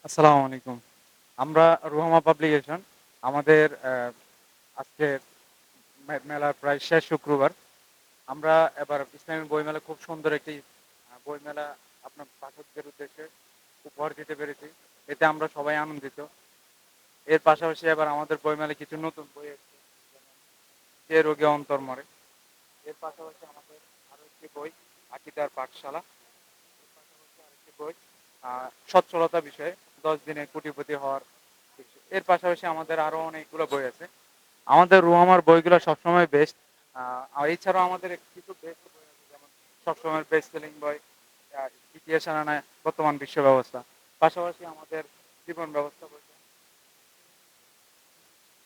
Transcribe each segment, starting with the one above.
আসসালামু আলাইকুম। আমরা রুহামা পাবলিকেশন আমাদের আজকে মেলার প্রায় শেষ শুক্রবার। আমরা এবার ইসলামী বইমেলা খুব সুন্দর একটি বইমেলা আপনার পাঠকদের উদ্দেশ্যে উপহার দিতে পেরেছি। এতে আমরা সবাই আনন্দিত। এর পাশাপাশি এবার আমাদের বইমেলায় কিছু নতুন বই এসেছে। যেমন 'যে রোগে অন্তর মরে'। এর পাশাপাশি আমাদের আরো একটি বই 'আকিদার পাঠশালা'। এর পাশাপাশি আরেকটি বই সচ্ছলতা বিষয়ে ১০ দিনে কোটিপতি হওয়ার বিষয়। এর পাশাপাশি আমাদের আরো অনেকগুলো বই আছে। আমাদের রুহামার বইগুলো সবসময় বেস্ট। আর এছাড়াও আমাদের কিছু বেস্ট বই আছে, যেমন সবসময় বেস্ট সেলিং বই ইতিহাস আনায় বর্তমান বিশ্ব ব্যবস্থা। পাশাপাশি আমাদের জীবন ব্যবস্থা বইটা,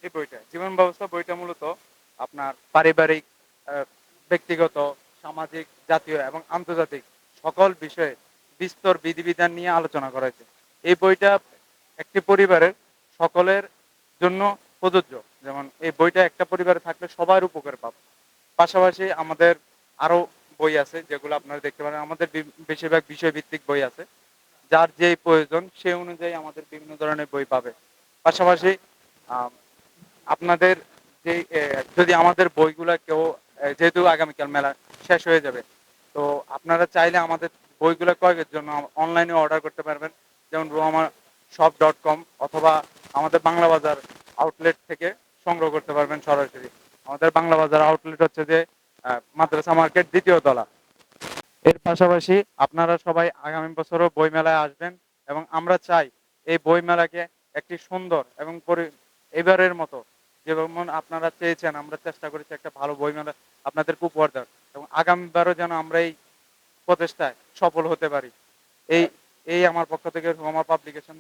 এই বইটা জীবন ব্যবস্থা বইটা মূলত আপনার পারিবারিক, আহ, ব্যক্তিগত, সামাজিক, জাতীয় এবং আন্তর্জাতিক সকল বিষয়ে বিস্তর বিধিবিধান নিয়ে আলোচনা করা হয়েছে। এই বইটা একটি পরিবারের সকলের জন্য প্রযোজ্য। যেমন এই বইটা একটা পরিবারে থাকলে সবার উপকার পাবে। পাশাপাশি আমাদের আরো বই আছে যেগুলো আপনারা দেখতে পারেন। আমাদের বেশিরভাগ বিষয়ভিত্তিক বই আছে। যার যেই প্রয়োজন সেই অনুযায়ী আমাদের বিভিন্ন ধরনের বই পাবে। পাশাপাশি আহ, আপনাদের যে যদি আমাদের বইগুলা কেউ যেহেতু আগামীকাল মেলা শেষ হয়ে যাবে, তো আপনারা চাইলে আমাদের বইগুলো ক্রয়ের জন্য অনলাইনে অর্ডার করতে পারবেন। যেমন রুহামা shop.com অথবা আমাদের বাংলা বাজার আউটলেট থেকে সংগ্রহ করতে পারবেন সরাসরি। আমাদের বাংলা বাজার আউটলেট হচ্ছে যে মাদ্রাসা মার্কেট ২য় তলা। এর পাশাপাশি আপনারা সবাই আগামী বছরও বইমেলায় আসবেন এবং আমরা চাই এই বইমেলাকে একটি সুন্দর এবং এবারের মতো যেমন আপনারা চেয়েছেন আমরা চেষ্টা করেছি একটা ভালো বইমেলা আপনাদেরকে উপহার দেওয়ার, এবং আগামীবারও যেন আমরা এই প্রচেষ্টায় সফল হতে পারি। এই এই আমার পক্ষ থেকে রুহামা পাবলিকেশন